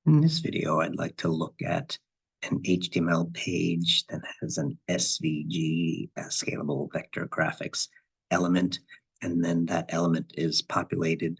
In this video, I'd like to look at an HTML page that has an SVG, a scalable vector graphics element, and then that element is populated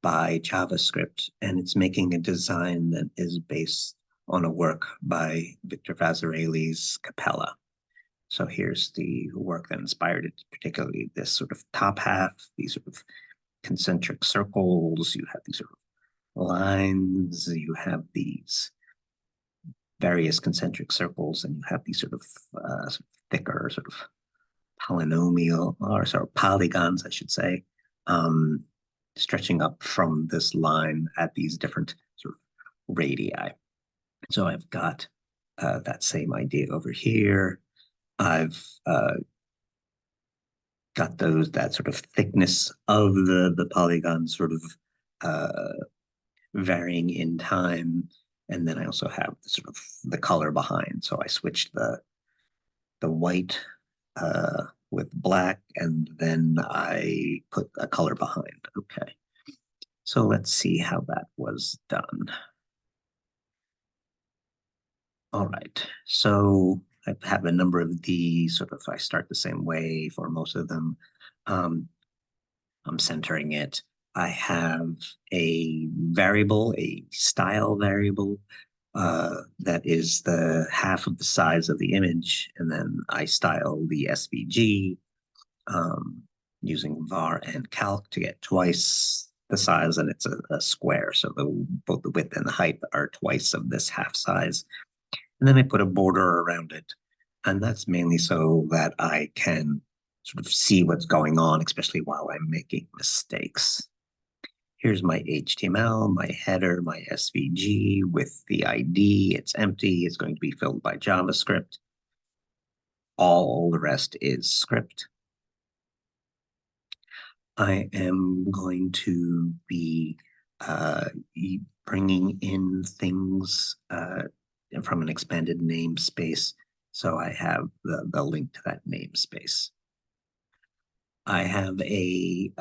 by JavaScript, and it's making a design that is based on a work by Victor Vasarely Capella. So here's the work that inspired it, particularly this sort of top half, these sort of concentric circles. You have these sort of lines, you have these various concentric circles, and you have these sort of thicker sort of polynomial or sort of polygons, I should say, stretching up from this line at these different sort of radii. So I've got that same idea over here. I've got that sort of thickness of the polygon sort of varying in time, and then I also have sort of the color behind. So I switched the white with black, and then I put a color behind. Okay, so let's see how that was done. All right, so I have a number of these. Sort of, I start the same way for most of them. I'm centering it. I have a variable, a style variable, that is the half of the size of the image, and then I style the SVG using var and calc to get twice the size, and it's a square, so both the width and the height are twice of this half size. And then I put a border around it, and that's mainly so that I can sort of see what's going on, especially while I'm making mistakes. Here's my HTML, my header, my SVG with the ID. It's empty. It's going to be filled by JavaScript. All the rest is script. I am going to be bringing in things from an expanded namespace. So I have the link to that namespace. I have a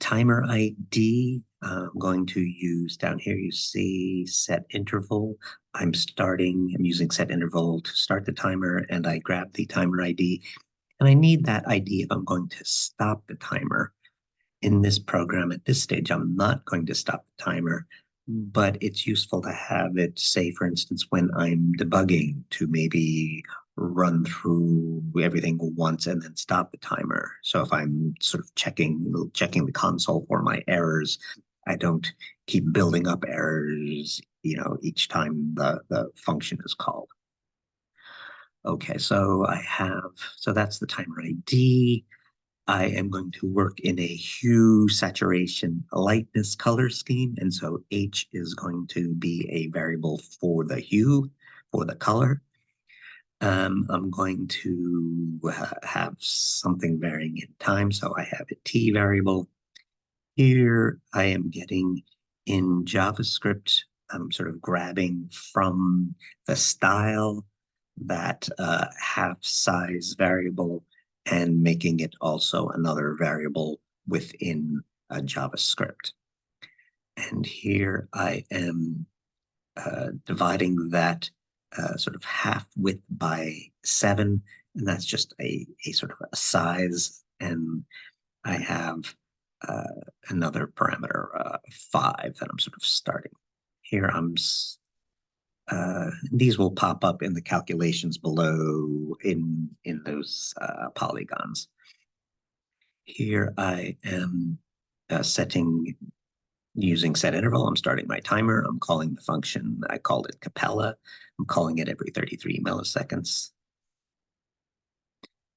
timer ID. I'm going to use down here, you see set interval. I'm using set interval to start the timer, and I grab the timer ID. And I need that ID if I'm going to stop the timer. In this program at this stage, I'm not going to stop the timer, but it's useful to have it, say, for instance, when I'm debugging, to maybe run through everything once and then stop the timer. So if I'm sort of checking the console for my errors, I don't keep building up errors, each time the function is called. Okay, so that's the timer ID. I am going to work in a Hue-Saturation-Lightness color scheme, and so H is going to be a variable for the hue, for the color. I'm going to have something varying in time, so I have a T variable. Here I am getting in JavaScript, I'm sort of grabbing from the style that half size variable and making it also another variable within JavaScript. And here I am dividing that sort of half width by 7, and that's just a sort of a size. And I have another parameter, 5, that I'm sort of starting. Here these will pop up in the calculations below in those polygons. Here I am using set interval. I'm starting my timer. I'm calling the function. I called it Capella. I'm calling it every 33 milliseconds.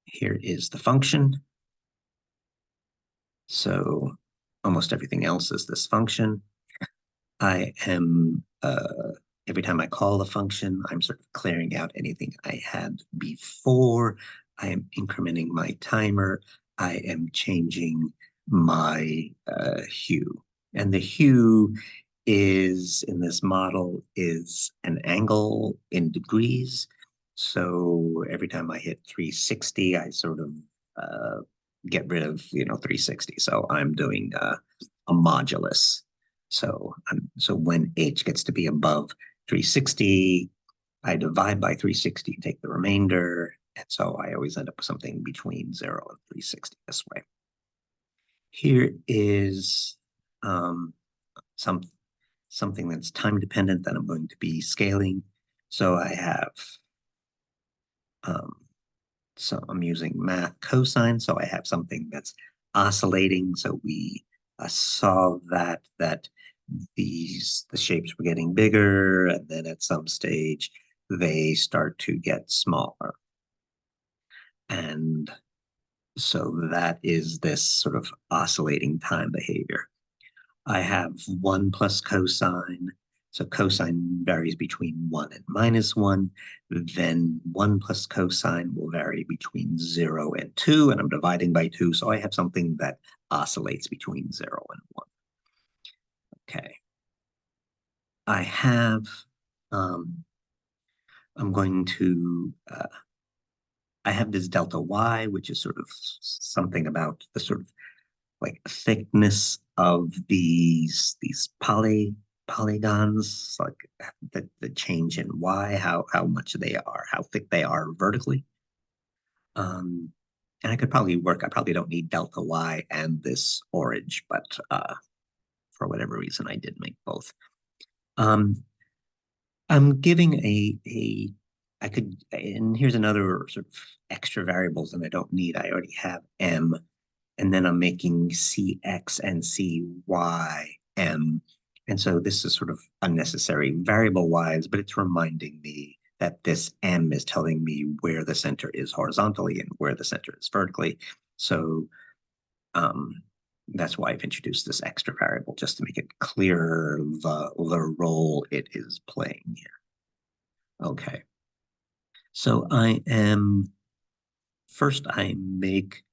Here is the function. So almost everything else is this function. I am every time I call the function, I'm sort of clearing out anything I had before. I am incrementing my timer. I am changing my hue. And the hue is, in this model, is an angle in degrees. So every time I hit 360, I sort of get rid of 360. So I'm doing a modulus. So so when h gets to be above 360, I divide by 360 and take the remainder. And so I always end up with something between 0 and 360 this way. Here is something that's time dependent that I'm going to be scaling. So I have, so I'm using math cosine. So I have something that's oscillating. So we saw that the shapes were getting bigger, and then at some stage they start to get smaller. And so that is this sort of oscillating time behavior. I have 1 plus cosine. So cosine varies between 1 and -1. Then 1 plus cosine will vary between 0 and 2, and I'm dividing by 2. So I have something that oscillates between 0 and 1. Okay. I have, I'm going to, I have this delta y, which is sort of something about the sort of like thickness of these polygons, like the change in y, how much they are, how thick they are vertically. And I could probably work. I probably don't need delta y and this orange, but for whatever reason, I did make both. I'm giving I could, and here's another sort of extra variables that I don't need. I already have m, and then I'm making cx and cym. And so this is sort of unnecessary variable wise, but it's reminding me that this m is telling me where the center is horizontally and where the center is vertically. So that's why I've introduced this extra variable, just to make it clearer the role it is playing here. Okay. So first I make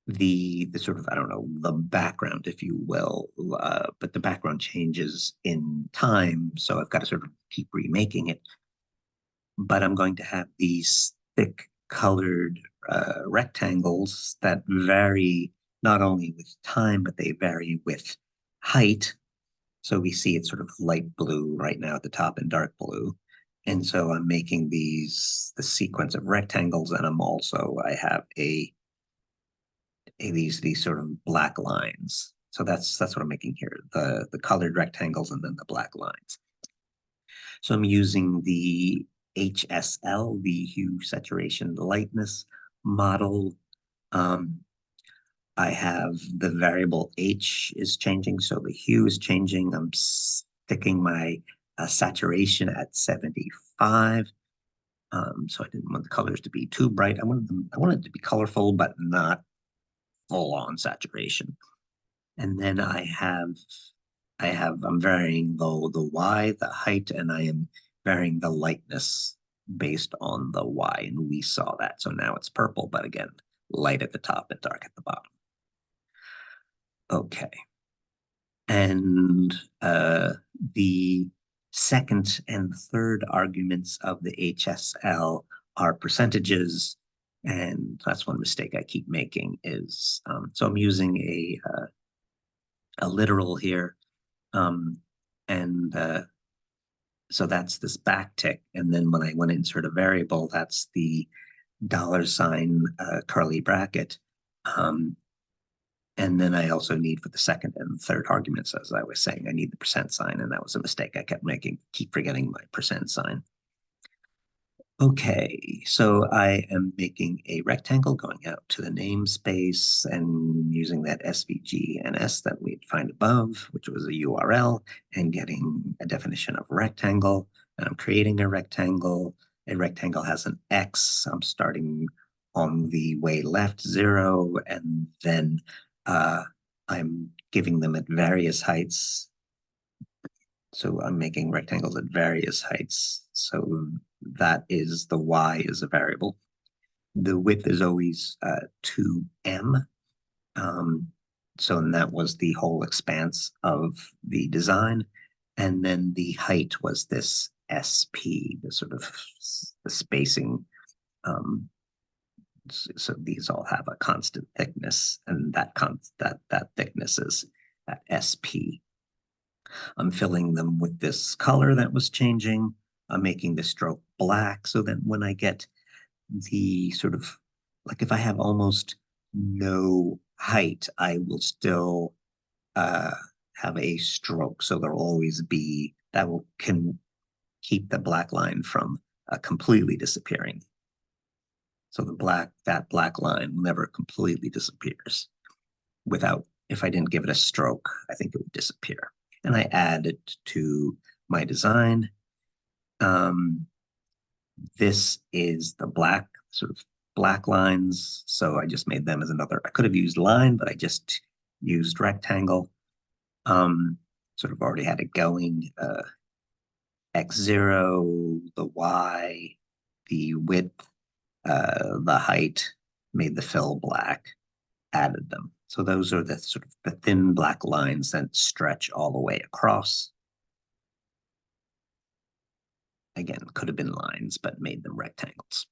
the sort of, I don't know, the background, if you will, but the background changes in time, so I've got to sort of keep remaking it. But I'm going to have these thick colored rectangles that vary not only with time, but they vary with height. So we see it's sort of light blue right now at the top and dark blue. And so I'm making the sequence of rectangles, and I have these sort of black lines. So that's what I'm making here, the colored rectangles and then the black lines. So I'm using the HSL, the Hue-Saturation-Lightness model. I have the variable H is changing, so the hue is changing. I'm sticking my saturation at 75. So I didn't want the colors to be too bright. I wanted it to be colorful, but not full-on saturation. And then I'm varying the y, the height, and I am varying the lightness based on the y, and we saw that. So now it's purple, but again, light at the top and dark at the bottom. Okay. And the second and third arguments of the HSL are percentages, and that's one mistake I keep making is, so I'm using a literal here, and so that's this backtick, and then when I want to insert a variable, that's the $sign curly bracket. And then I also need for the second and third arguments, as I was saying, I need the percent sign, and that was a mistake I kept making, keep forgetting my percent sign. Okay, so I am making a rectangle going out to the namespace and using that SVG and S that we defined above, which was a URL, and getting a definition of rectangle. And I'm creating a rectangle. A rectangle has an X. I'm starting on the way left 0, and then I'm giving them at various heights. So I'm making rectangles at various heights. So that is the y is a variable. The width is always 2m. So and that was the whole expanse of the design. And then the height was this SP, the sort of the spacing. So these all have a constant thickness, and that thickness is SP. I'm filling them with this color that was changing. I'm making the stroke black so that when I get the sort of, like if I have almost no height, I will still have a stroke. So there'll always be, can keep the black line from completely disappearing. So that black line never completely disappears without, if I didn't give it a stroke, I think it would disappear. And I add it to my design. This is the black, sort of black lines. So I just made them as another, I could have used line, but I just used rectangle. Sort of already had it going. X0, the Y, the width, the height, made the fill black, added them. So those are the sort of the thin black lines that stretch all the way across. Again, could have been lines, but made them rectangles.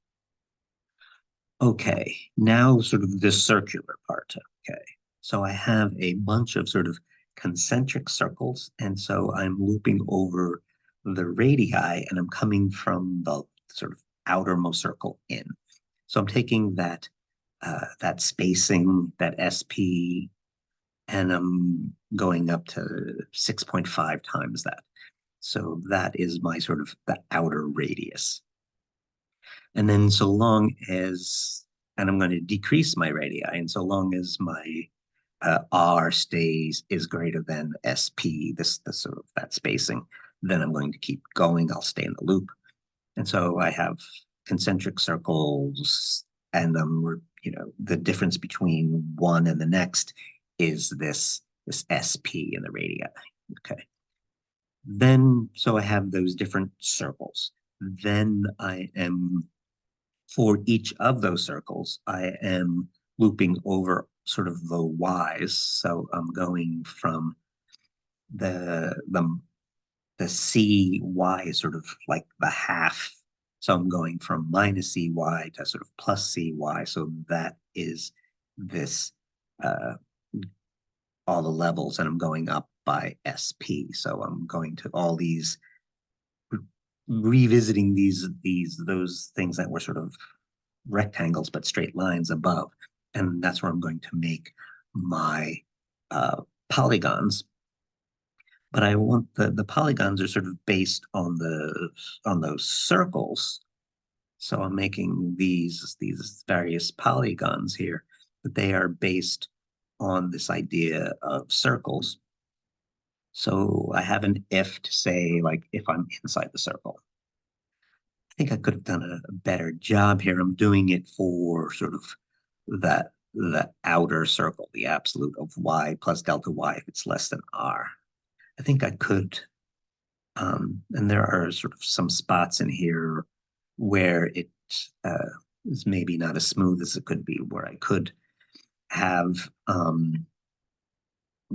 Okay, now sort of the circular part. Okay, so I have a bunch of sort of concentric circles, and so I'm looping over the radii, and I'm coming from the sort of outermost circle in. So I'm taking that that spacing, that SP, and I'm going up to 6.5 times that. So that is my sort of the outer radius. And then so long as, and I'm going to decrease my radii, and so long as my R is greater than SP, this sort of that spacing, then I'm going to keep going. I'll stay in the loop. And so I have concentric circles, and the difference between one and the next is this SP in the radii. Okay. Then, so I have those different circles. Then for each of those circles, I am looping over sort of the Y's. So I'm going from the CY is sort of like the half. So I'm going from minus CY to sort of plus CY. So that is this, all the levels, and I'm going up by SP. So I'm going to all these, revisiting those things that were sort of rectangles but straight lines above, and that's where I'm going to make my polygons. But I want the polygons are sort of based on those circles. So I'm making these various polygons here, but they are based on this idea of circles. So I have an if to say, like, if I'm inside the circle. I think I could have done a better job here. I'm doing it for sort of the outer circle, the absolute of y plus delta y if it's less than r. I think I could, and there are sort of some spots in here where it is maybe not as smooth as it could be, where I could have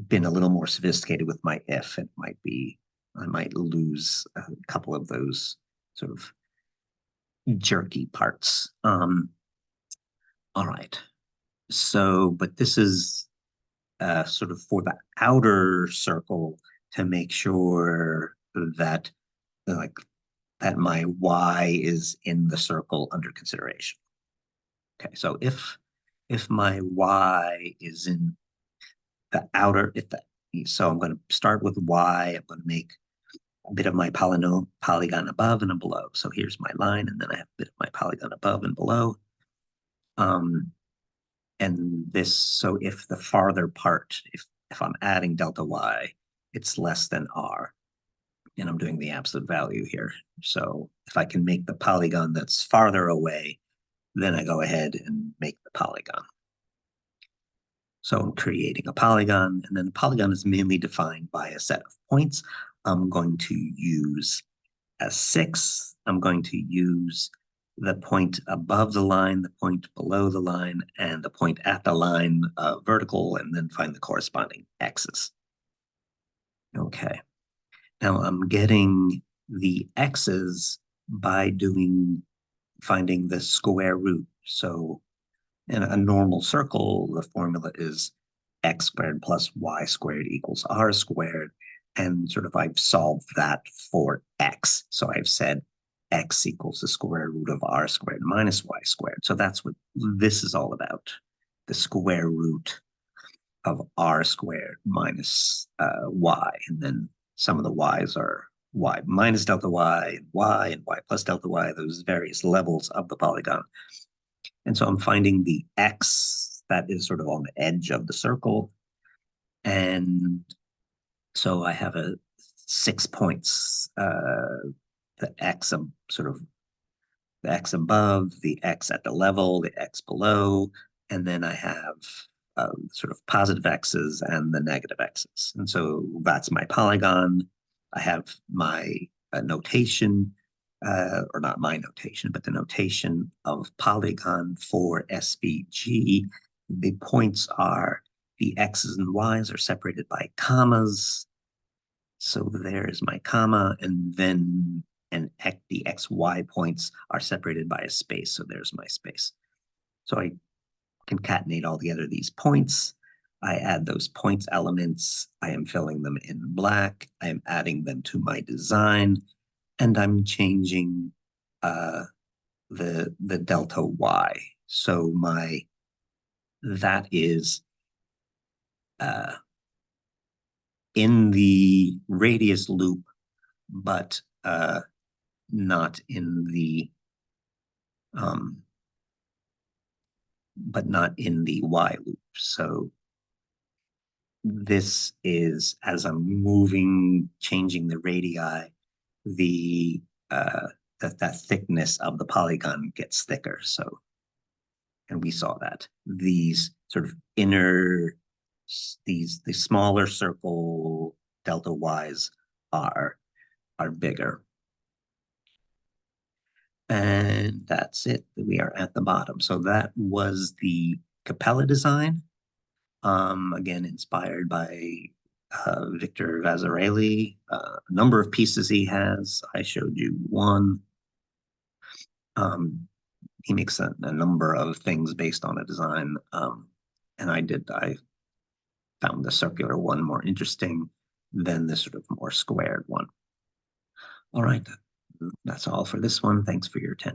been a little more sophisticated with my if. It might be, I might lose a couple of those sort of jerky parts. All right. So, but this is sort of for the outer circle to make sure that that my y is in the circle under consideration. Okay, so if my y is in the outer, so I'm going to start with y. I'm going to make a bit of my polygon above and below. So here's my line, and then I have a bit of my polygon above and below. And this, so if the farther part, if I'm adding delta y, it's less than r, and I'm doing the absolute value here. So if I can make the polygon that's farther away, then I go ahead and make the polygon. So I'm creating a polygon, and then the polygon is mainly defined by a set of points. I'm going to use a 6. I'm going to use the point above the line, the point below the line, and the point at the line vertical, and then find the corresponding x's. Okay. Now I'm getting the x's by finding the square root. So in a normal circle, the formula is x squared plus y squared equals r squared. And sort of I've solved that for x. So I've said x equals the square root of r squared minus y squared. So that's what this is all about, the square root of r squared minus y. And then some of the y's are y minus delta y, and y plus delta y, those various levels of the polygon. And so I'm finding the x that is sort of on the edge of the circle. And so I have 6 points, the x sort of the x above, the x at the level, the x below, and then I have sort of positive x's and the negative x's. And so that's my polygon. I have my notation, or not my notation, but the notation of polygon for SVG. The points are the x's and y's are separated by commas. So there's my comma, and then the xy points are separated by a space. So there's my space. So I concatenate all together these points. I add those points elements. I am filling them in black. I am adding them to my design, and I'm changing the delta y. So that is in the radius loop, but not in the y loop. So this is, as I'm moving, changing the radii, that thickness of the polygon gets thicker. So, and we saw that these sort of the smaller circle delta y's are bigger. And that's it. We are at the bottom. So that was the Capella design. Again, inspired by Victor Vasarely. A number of pieces he has. I showed you one. He makes a number of things based on a design. And I found the circular one more interesting than the sort of more squared one. All right. That's all for this one. Thanks for your attention.